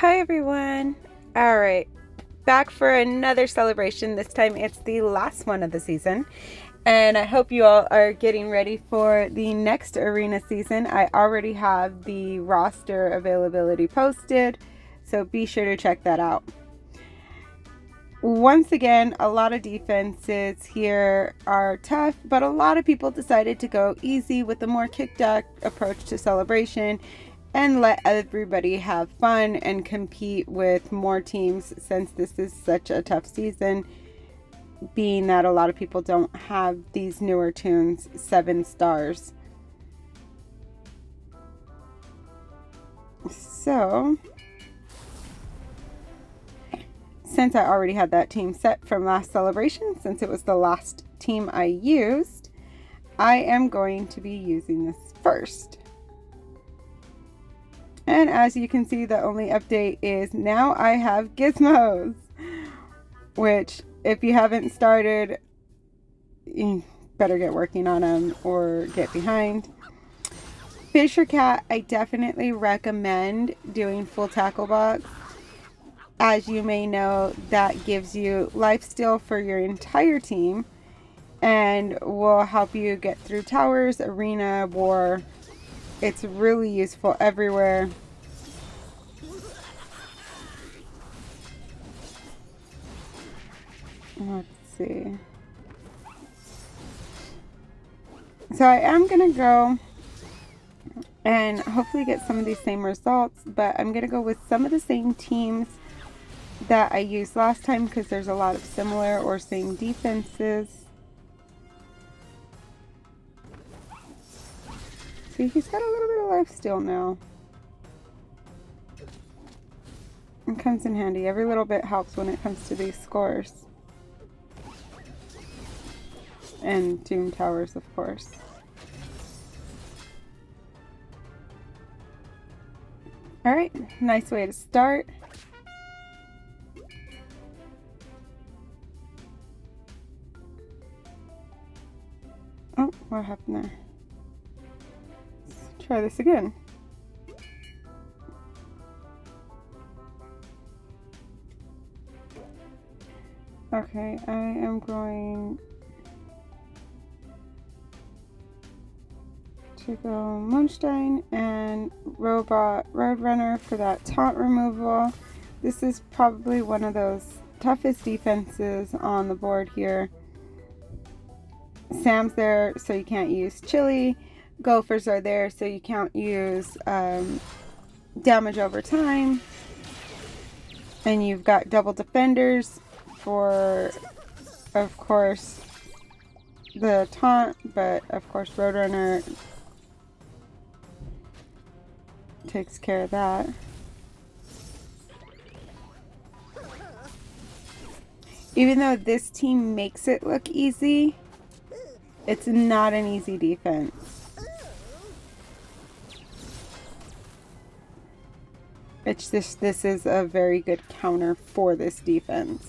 Hi everyone. All right, back for another celebration. This time it's the last one of the season. And I hope you all are getting ready for the next arena season. I already have the roster availability posted, so be sure to check that out. Once again, a lot of defenses here are tough, but a lot of people decided to go easy with the more kickback approach to celebration and let everybody have fun and compete with more teams, since this is such a tough season, being that a lot of people don't have these newer tunes 7 stars. So since I already had that team set from last celebration, since it was the last team I used, I am going to be using this first. And as you can see, the only update is now I have gizmos, which if you haven't started, you better get working on them or get behind. Fisher Cat, I definitely recommend doing full tackle box. As you may know, that gives you lifesteal for your entire team and will help you get through towers, arena, war. It's really useful everywhere. Let's see. So I am going to go and hopefully get some of these same results, but I'm going to go with some of the same teams that I used last time because there's a lot of similar or same defenses. See, he's got a little bit of life steal now. It comes in handy. Every little bit helps when it comes to these scores. And Doom Towers, of course. Alright, nice way to start. Oh, what happened there? Let's try this again. Okay, I am going to go Moonstein and Robot Roadrunner for that taunt removal. This is probably one of those toughest defenses on the board here. Sam's there so you can't use Chili. Gophers are there so you can't use damage over time. And you've got double defenders for, of course, the taunt, but of course Roadrunner takes care of that. Even though this team makes it look easy, it's not an easy defense. It's just, this is a very good counter for this defense.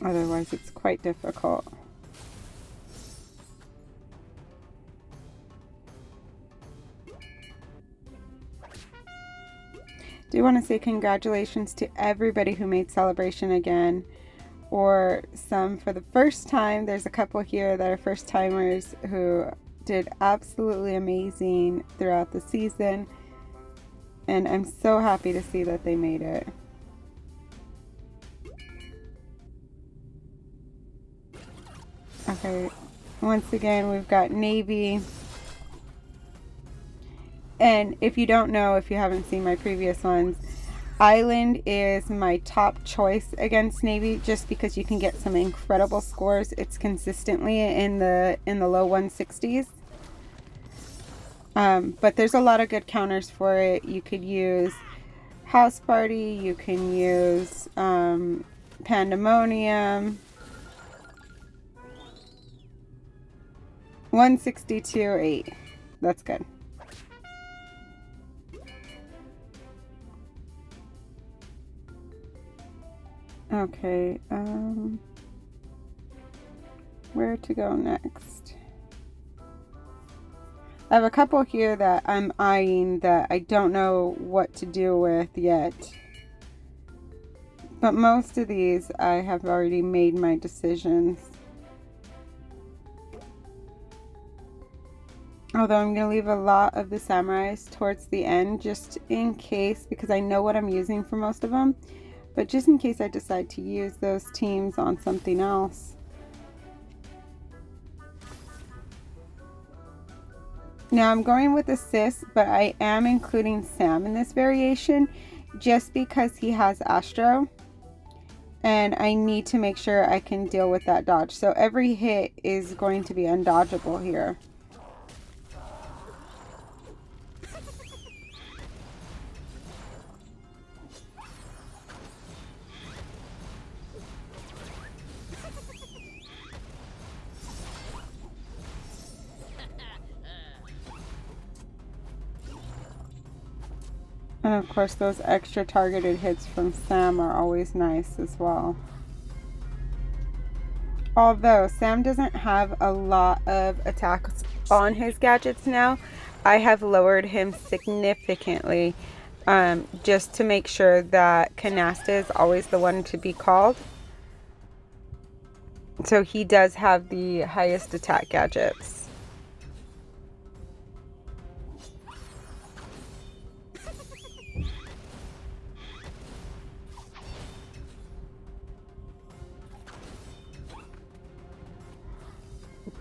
Otherwise, it's quite difficult. Do want to say congratulations to everybody who made Celebration again, or some for the first time. There's a couple here that are first timers who did absolutely amazing throughout the season, and I'm so happy to see that they made it. Okay, once again we've got Navy. And if you don't know, if you haven't seen my previous ones, Island is my top choice against Navy, just because you can get some incredible scores. It's consistently in the low 160s. But there's a lot of good counters for it. You could use House Party, you can use Pandemonium. 162.8. That's good. Okay, where to go next. I have a couple here that I'm eyeing that I don't know what to do with yet. But most of these I have already made my decisions. Although I'm going to leave a lot of the samurais towards the end just in case, because I know what I'm using for most of them. But just in case I decide to use those teams on something else. Now I'm going with assist, but I am including Sam in this variation just because he has Astro. And I need to make sure I can deal with that dodge. So every hit is going to be undodgeable here. And of course those extra targeted hits from Sam are always nice as well. Although Sam doesn't have a lot of attacks on his gadgets now, I have lowered him significantly just to make sure that Canasta is always the one to be called. So he does have the highest attack gadgets.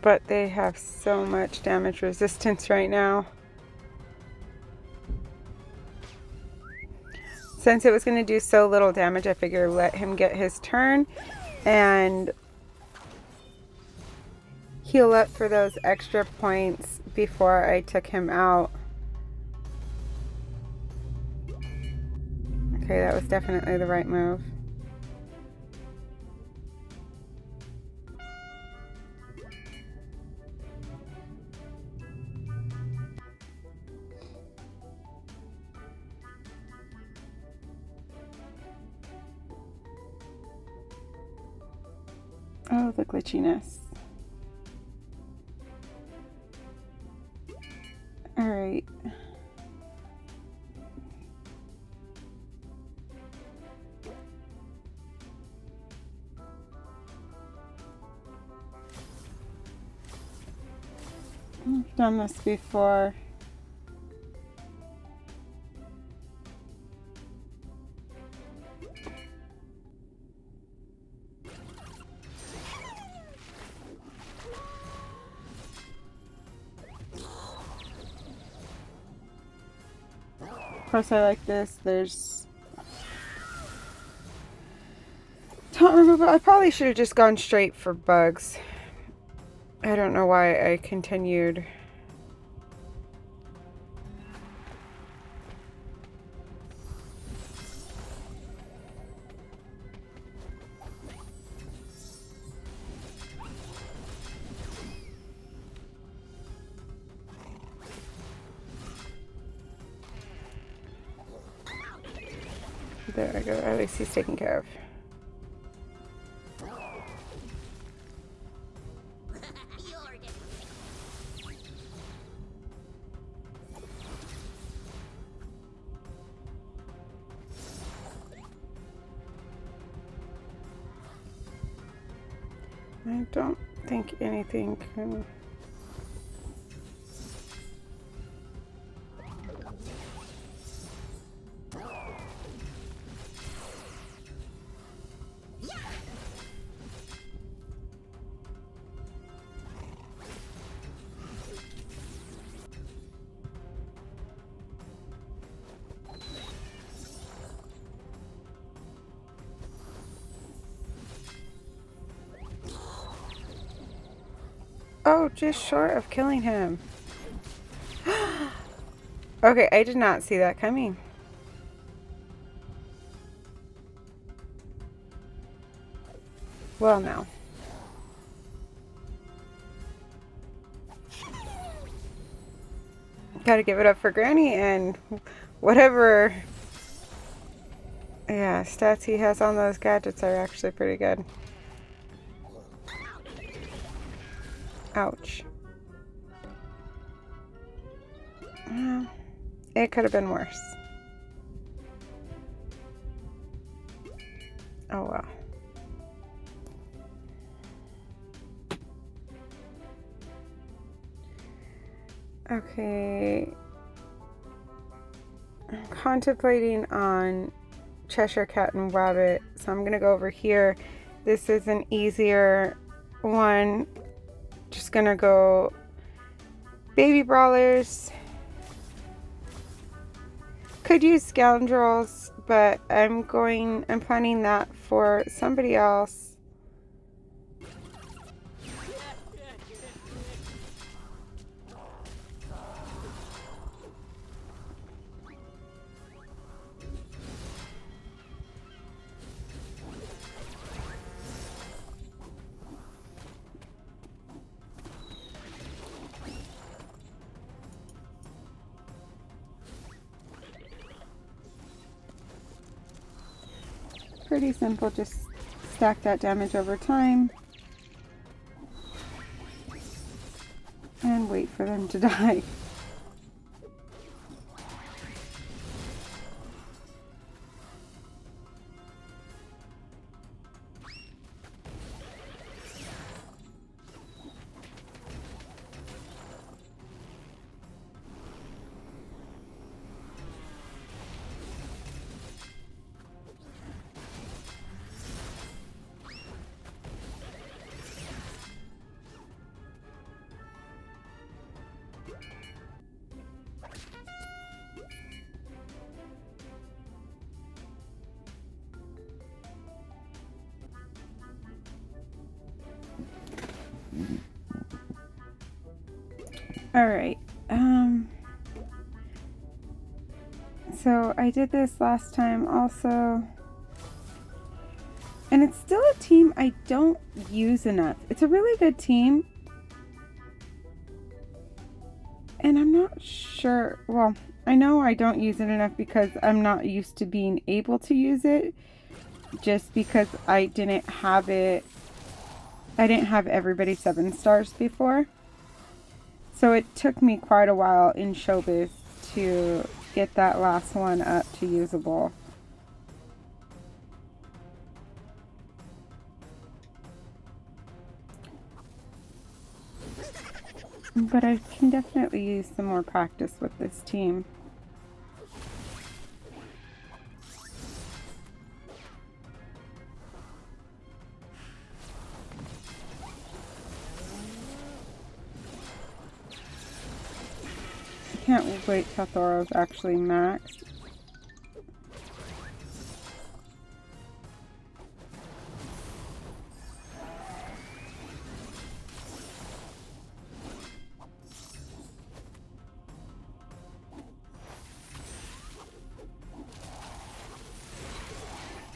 But they have so much damage resistance right now. Since it was going to do so little damage, I figured let him get his turn and heal up for those extra points before I took him out. Okay, that was definitely the right move. Oh, the glitchiness. All right. I've done this before. Of course I like this. There's taunt removal. I probably should have just gone straight for bugs. I don't know why I continued. There I go. At least he's taken care of. I don't think anything can... Oh, just short of killing him. Okay, I did not see that coming. Well, now. Gotta give it up for Granny and whatever, yeah, stats he has on those gadgets are actually pretty good. Ouch. It could have been worse. Oh well. Okay. I'm contemplating on Cheshire Cat and Rabbit, so I'm gonna go over here. This is an easier one. Just gonna go Baby Brawlers. Could use Scoundrels, but I'm planning that for somebody else. Pretty simple, just stack that damage over time and wait for them to die. Alright, so I did this last time also, and it's still a team I don't use enough. It's a really good team, and I'm not sure, well, I know I don't use it enough because I'm not used to being able to use it, just because I didn't have everybody 7 stars before. So it took me quite a while in Showbiz to get that last one up to usable. But I can definitely use some more practice with this team. I can't wait till Thoro's actually maxed.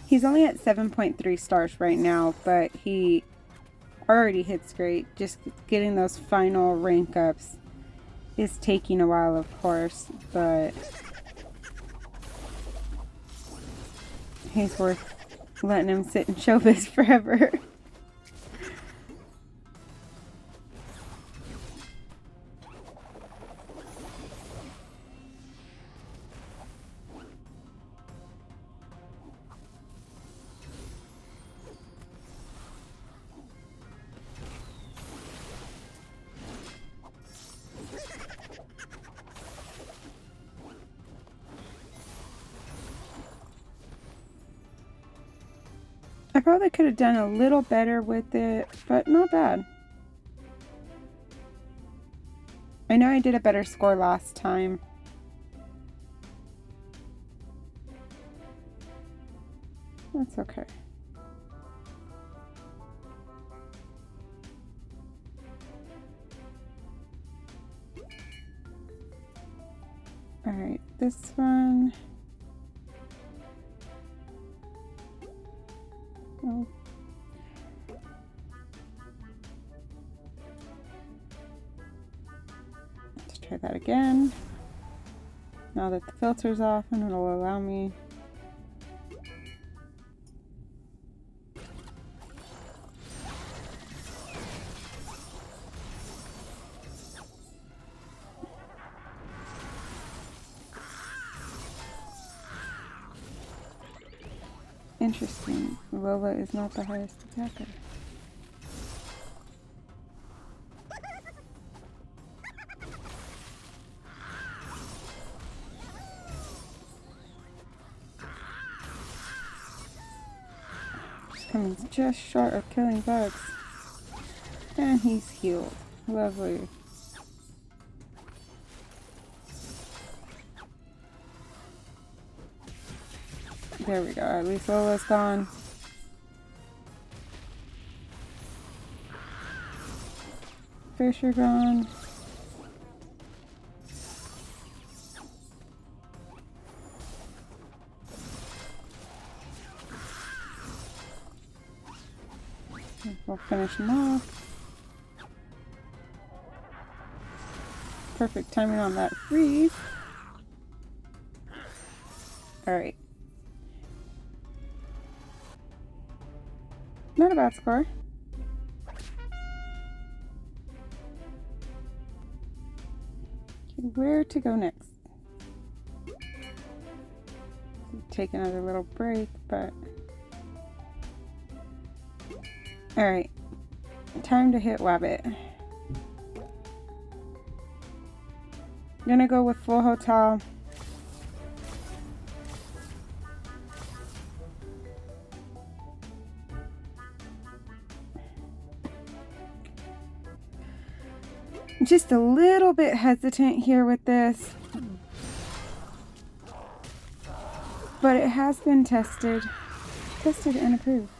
He's only at 7.3 stars right now, but he already hits great. Just getting those final rank ups is taking a while, of course, but he's worth letting him sit in Showbiz forever. I probably could have done a little better with it, but not bad. I know I did a better score last time. That's okay. Alright, this one. Oh. Let's try that again. Now that the filter's off, and it'll allow me. Interesting. Lola is not the highest attacker. Just coming just short of killing bugs. And he's healed. Lovely. There we go. At least Lola's gone. Fish are gone. We'll finish them off. Perfect timing on that freeze. Alright. Not a bad score. Where to go next? Take another little break, but... Alright. Time to hit Wabbit. I'm gonna go with full hotel. Just a little bit hesitant here with this, but it has been tested and approved.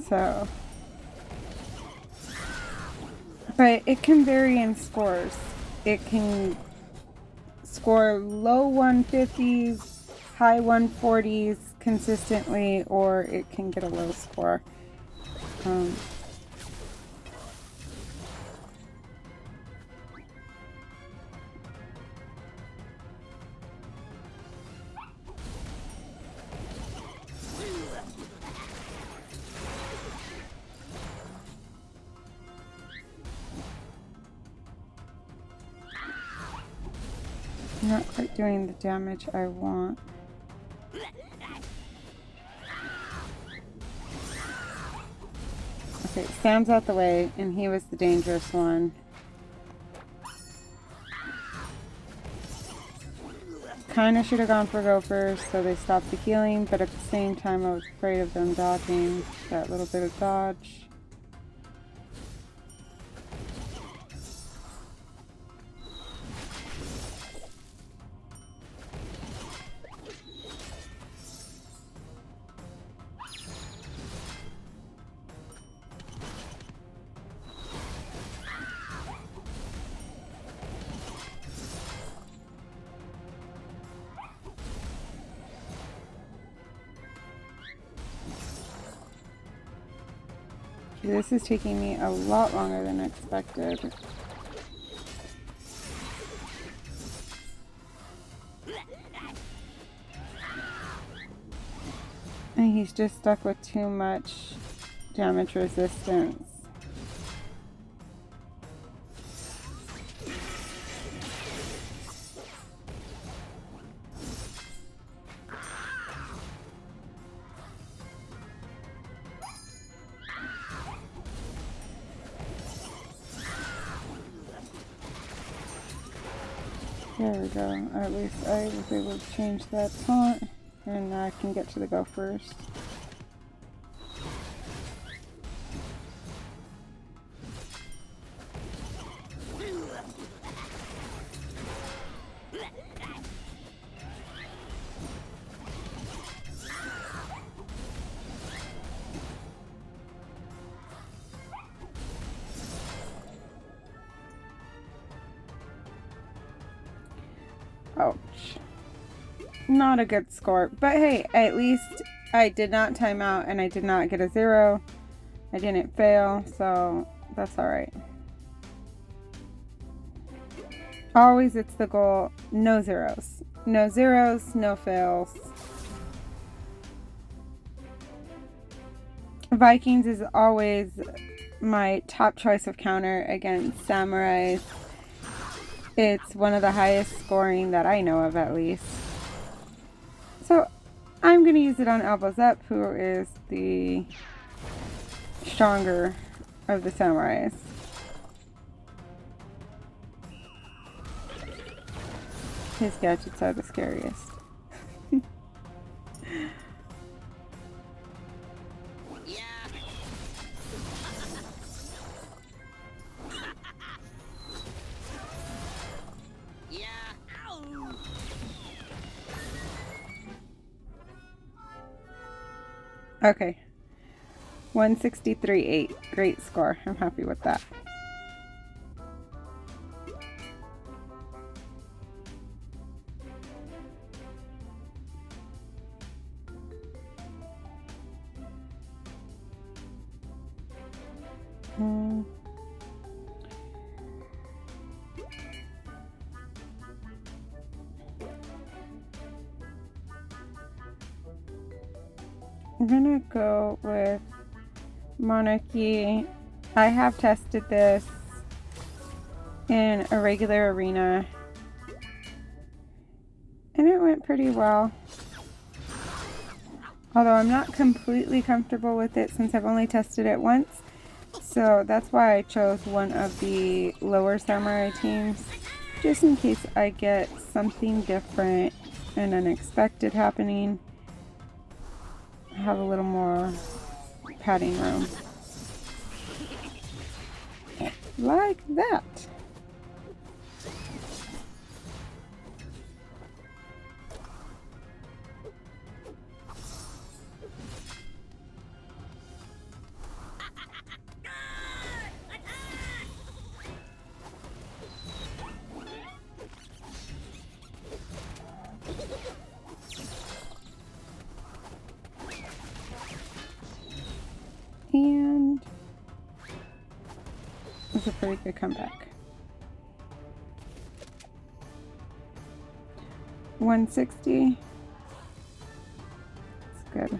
So, but it can vary in scores. It can score low 150s, high 140s consistently, or it can get a low score. Not quite doing the damage I want. Okay, Sam's out the way, and he was the dangerous one. Kinda should have gone for gophers, so they stopped the healing, but at the same time I was afraid of them dodging that little bit of dodge. This is taking me a lot longer than expected. And he's just stuck with too much damage resistance. There we go. At least I was able to change that taunt, and now I can get to the gophers. Ouch. Not a good score. But hey, at least I did not time out and I did not get a 0. I didn't fail, so that's alright. Always it's the goal. No zeros. No zeros, no fails. Vikings is always my top choice of counter against samurais. It's one of the highest scoring that I know of, at least. So I'm going to use it on Elbows Up, who is the stronger of the samurais. His gadgets are the scariest. Okay. 163.8. Great score. I'm happy with that. I'm gonna go with Monarchy. I have tested this in a regular arena and it went pretty well. Although I'm not completely comfortable with it since I've only tested it once. So that's why I chose one of the lower samurai teams, just in case I get something different and unexpected happening. I have a little more padding room. Like that. And it's a pretty good comeback. 160. It's good.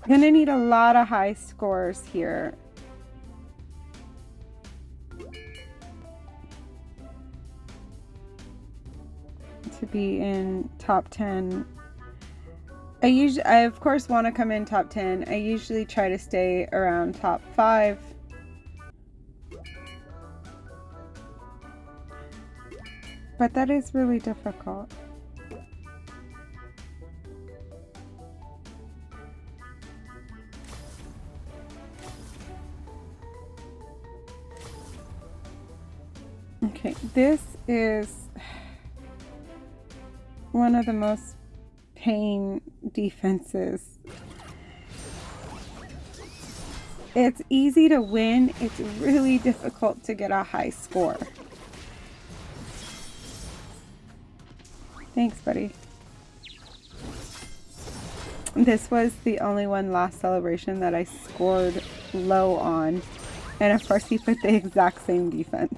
Gonna need a lot of high scores here. To be in top 10. I of course want to come in top 10. I usually try to stay around top 5. But that is really difficult. Okay, this is one of the most pain defenses. It's easy to win. It's really difficult to get a high score. Thanks, buddy. This was the only one last celebration that I scored low on. And of course he put the exact same defense.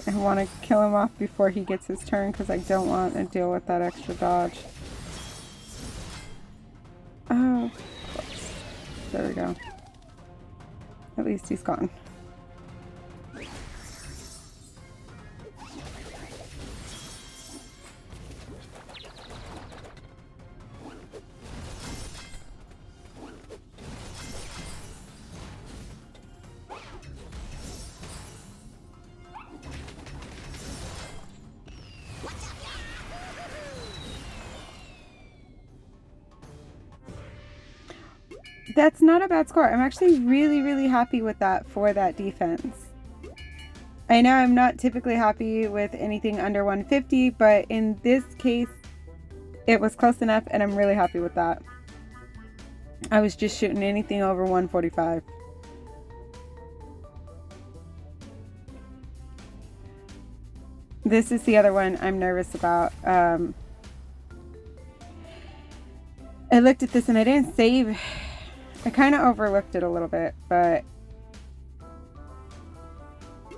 I want to kill him off before he gets his turn because I don't want to deal with that extra dodge. Oh, of course. There we go. At least he's gone. That's not a bad score. I'm actually really happy with that for that defense. I know I'm not typically happy with anything under 150, but in this case, it was close enough and I'm really happy with that. I was just shooting anything over 145. This is the other one I'm nervous about. I looked at this and I didn't save. I kind of overlooked it a little bit, but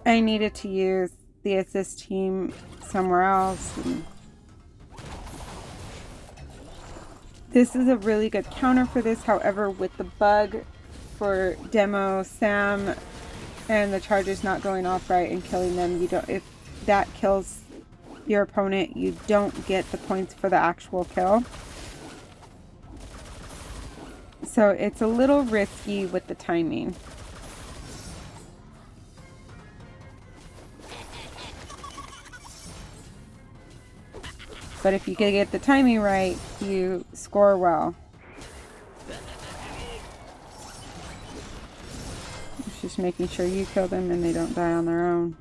I needed to use the assist team somewhere else. And this is a really good counter for this. However, with the bug for demo Sam and the charges not going off right and killing them, you don't. If that kills your opponent, you don't get the points for the actual kill. So it's a little risky with the timing. But if you can get the timing right, you score well. It's just making sure you kill them and they don't die on their own.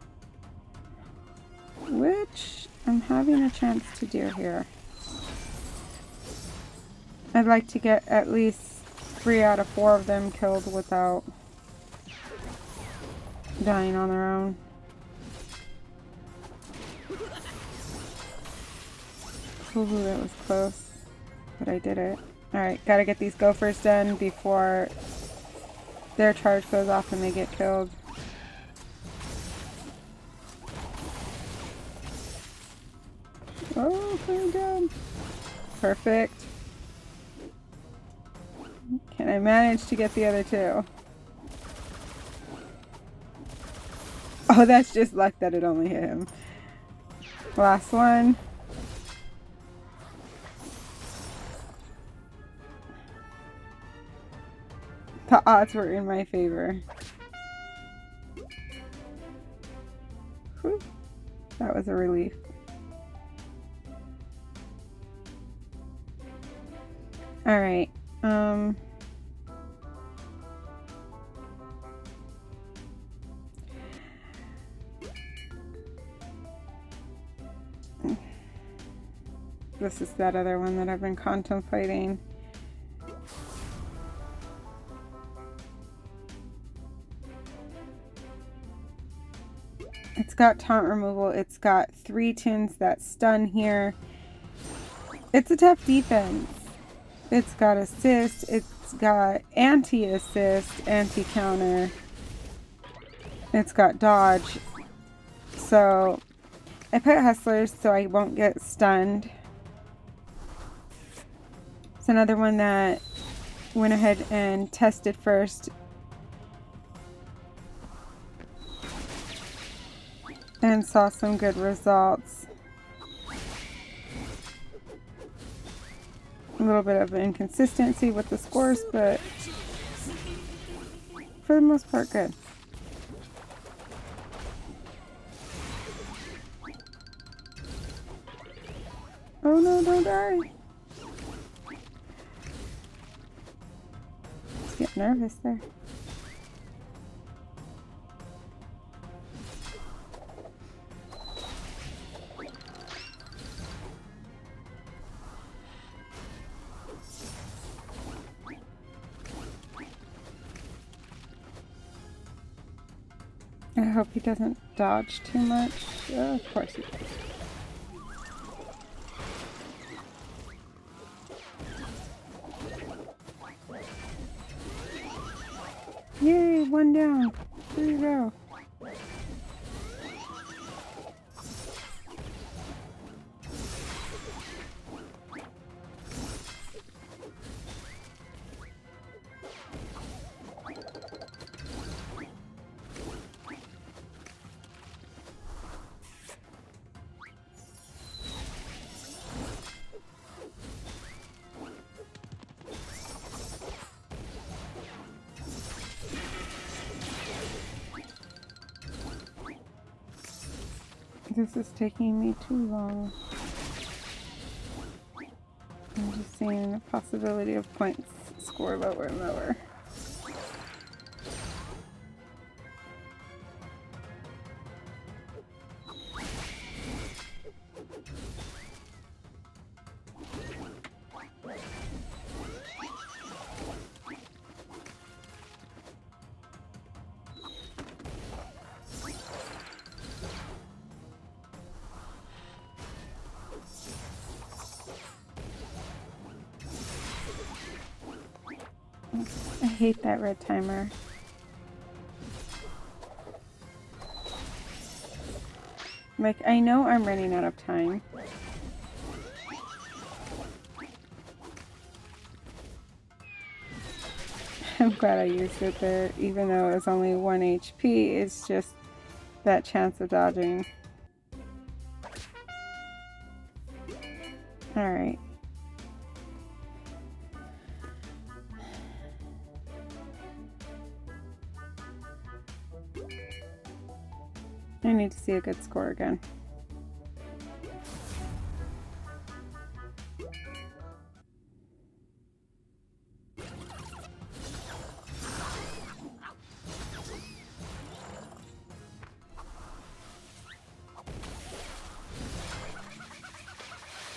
Which I'm having a chance to do here. I'd like to get at least 3 out of 4 of them killed without dying on their own. Ooh, that was close, but I did it. Alright, gotta get these gophers done before their charge goes off and they get killed. Oh, pretty good. Perfect. Can I manage to get the other 2? Oh, that's just luck that it only hit him. Last one. The odds were in my favor. Whew. That was a relief. Alright. This is that other one that I've been contemplating. It's got taunt removal. It's got 3 tunes that stun here. It's a tough defense. It's got assist. It's got anti-assist, anti-counter. It's got dodge. So I put hustlers so I won't get stunned. It's another one that went ahead and tested first. And saw some good results. A little bit of inconsistency with the scores, but for the most part, good. Oh no, don't die. Just get nervous there. I hope he doesn't dodge too much. Oh, of course he does. Yay, 1 down. There you go. This is taking me too long. I'm just seeing the possibility of points score lower and lower. I hate that red timer. Like, I know I'm running out of time. I'm glad I used it there, even though it was only 1 HP. It's just that chance of dodging. Alright. I need to see a good score again.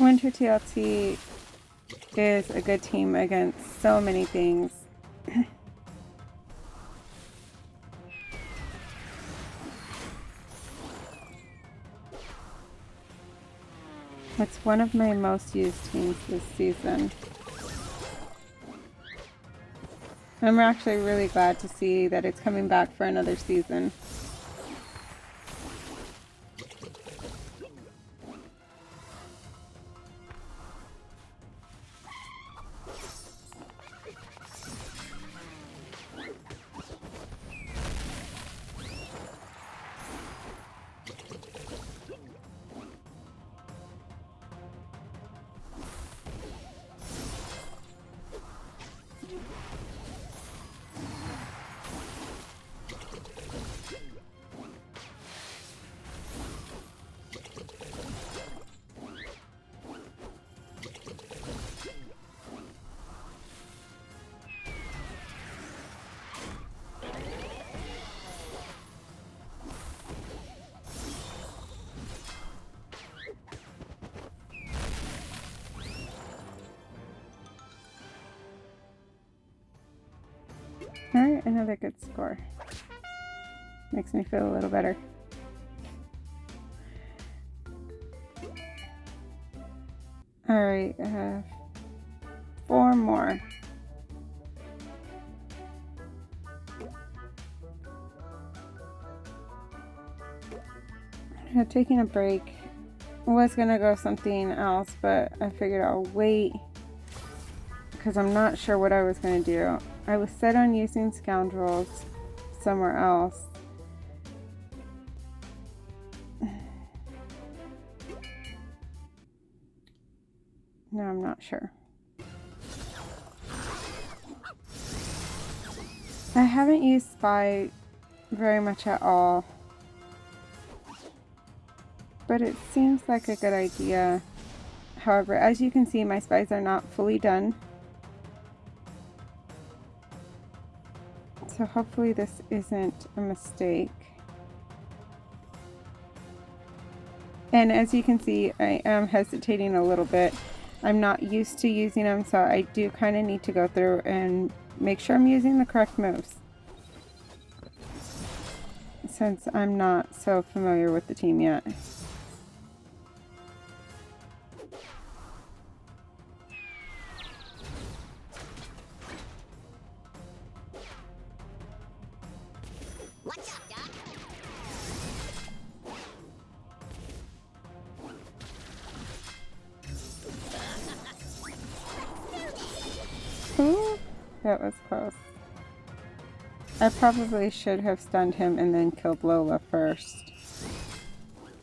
Winter TLT is a good team against so many things. It's one of my most used teams this season. I'm actually really glad to see that it's coming back for another season. Alright, another good score. Makes me feel a little better. Alright, I have 4 more. Taking a break. I was gonna go something else, but I figured I'll wait because I'm not sure what I was gonna do. I was set on using Scoundrels somewhere else. No, I'm not sure. I haven't used Spy very much at all, but it seems like a good idea. However, as you can see, my spies are not fully done. So hopefully this isn't a mistake. And as you can see, I am hesitating a little bit. I'm not used to using them, so I do kind of need to go through and make sure I'm using the correct moves, since I'm not so familiar with the team yet. Ooh, that was close. I probably should have stunned him and then killed Lola first,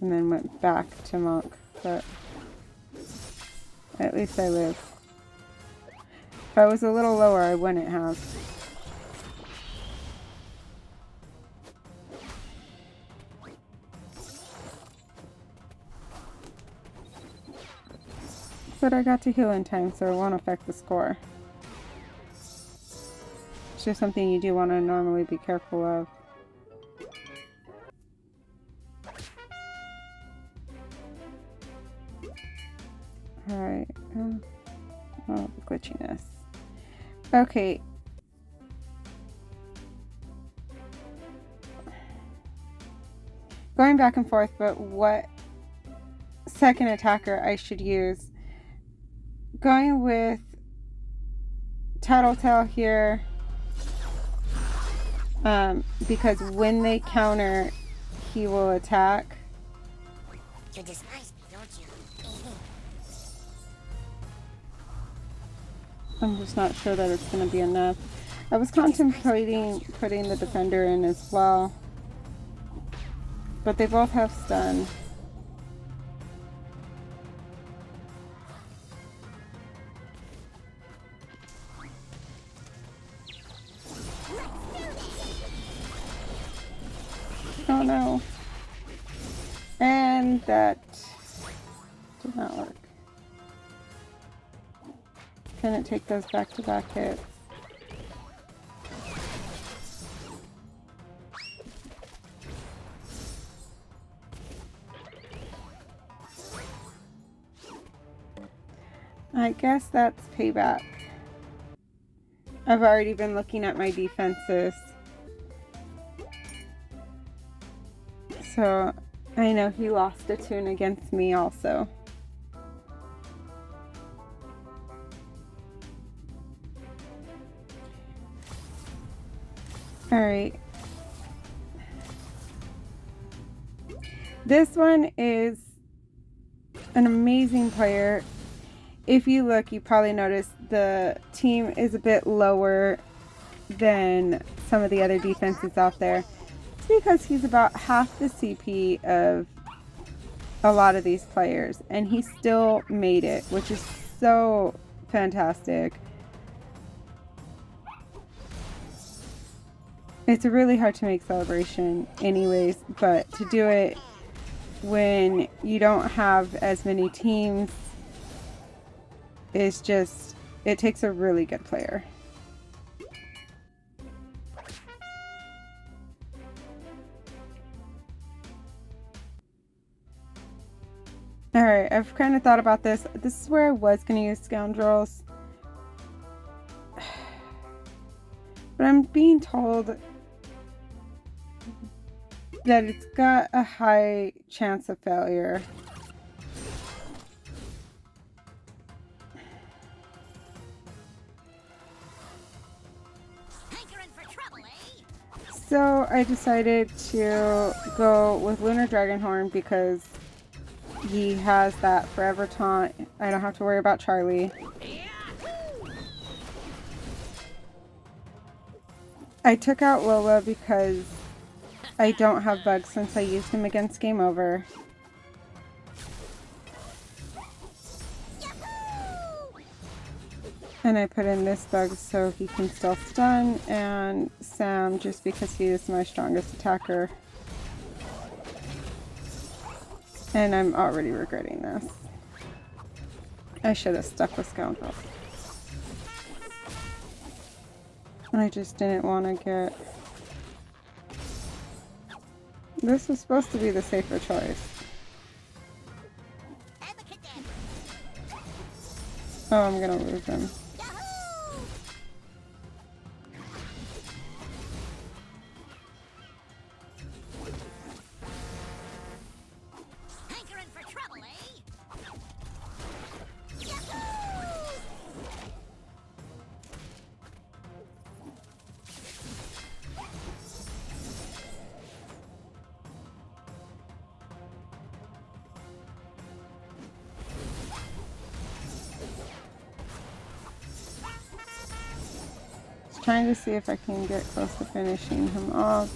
and then went back to Monk, but at least I lived. If I was a little lower, I wouldn't have. But I got to heal in time, so it won't affect the score. It's just something you do want to normally be careful of. Alright. Oh, the glitchiness. Okay. Going back and forth, but what second attacker I should use. Going with Tattletale here. Because when they counter, he will attack. You despise me, don't you? I'm just not sure that it's going to be enough. I was contemplating putting the defender in as well, but they both have stun. Oh no. And that did not work. Couldn't take those back-to-back hits. I guess that's payback. I've already been looking at my defenses. So I know he lost a tune against me also. Alright. This one is an amazing player. If you look, you probably notice the team is a bit lower than some of the other defenses out there. It's because he's about half the CP of a lot of these players, and he still made it, which is so fantastic. It's a really hard to make celebration anyways, but to do it when you don't have as many teams is just, it takes a really good player. Alright, I've kind of thought about this. This is where I was going to use Scoundrels. But I'm being told that it's got a high chance of failure. So I decided to go with Lunar Dragonhorn because he has that forever taunt. I don't have to worry about Charlie. I took out Lola because I don't have bugs since I used him against Game Over. And I put in this bug so he can still stun, and Sam just because he is my strongest attacker. And I'm already regretting this. I should have stuck with Scoundrel. I just didn't want to get... This was supposed to be the safer choice. Oh, I'm gonna lose him. Trying to see if I can get close to finishing him off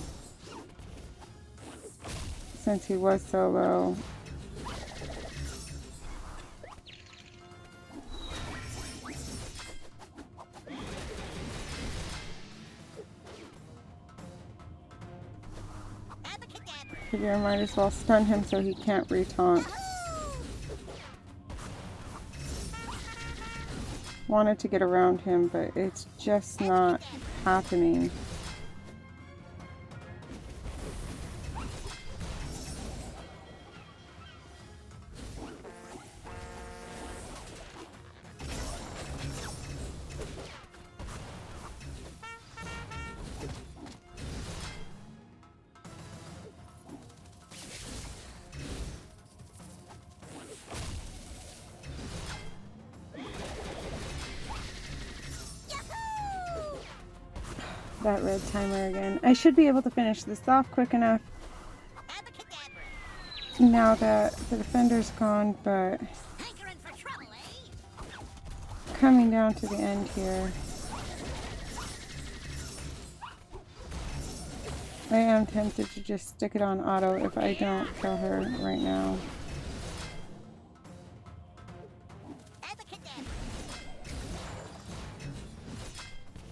since he was so low. Figure I might as well stun him so he can't retaunt. Wanted to get around him, but it's just not happening. That red timer again. I should be able to finish this off quick enough. now that the defender's gone, but coming down to the end here. I am tempted to just stick it on auto if I don't kill her right now.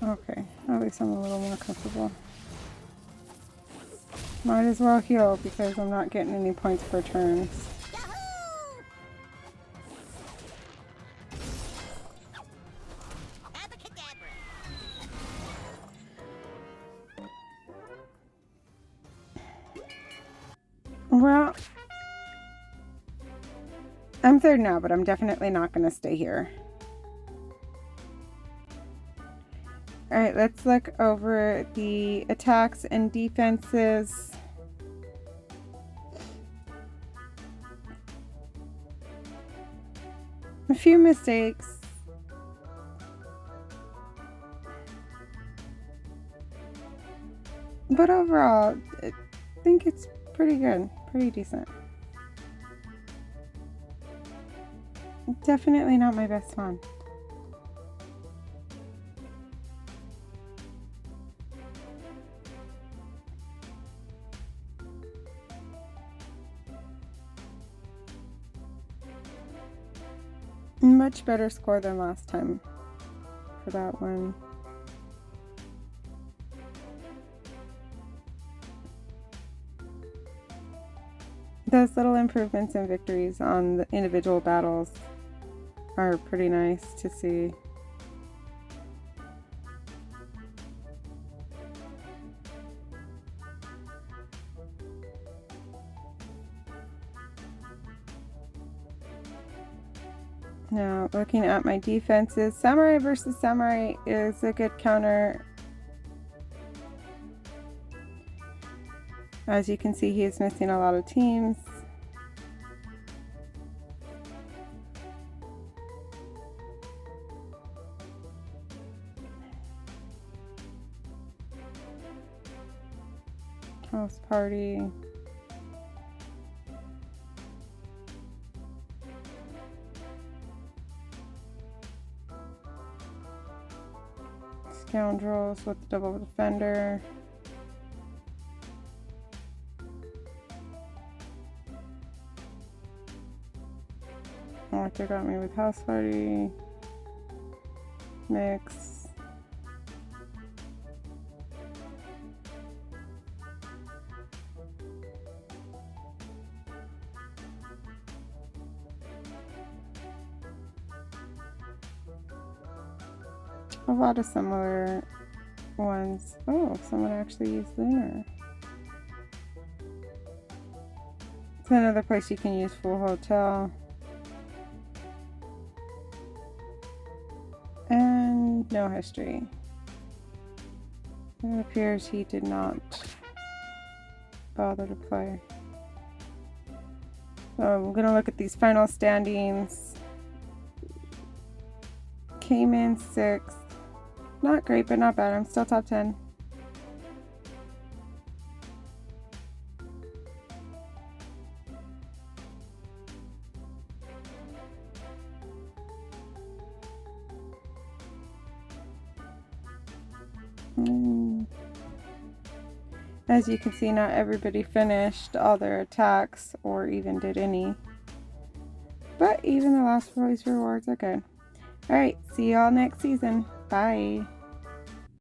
Okay, at least I'm a little more comfortable. Might as well heal because I'm not getting any points for turns. Well, I'm third now, but I'm definitely not going to stay here. Alright, let's look over the attacks and defenses. A few mistakes. But overall, I think it's pretty good, pretty decent. Definitely not my best one. Much better score than last time for that one. Those little improvements and victories on the individual battles are pretty nice to see. Now, looking at my defenses, Samurai versus Samurai is a good counter. As you can see, he is missing a lot of teams. House party. Scoundrels with the double defender. Arthur got me with house party. Mix. A lot of similar ones. Oh, someone actually used Lunar. It's another place you can use full hotel. And no history. It appears he did not bother to play. So I'm gonna look at these final standings. Came in 6th. Not great, but not bad. I'm still top 10. As you can see, not everybody finished all their attacks or even did any. But even the last release rewards are good. Alright, see y'all next season. Bye.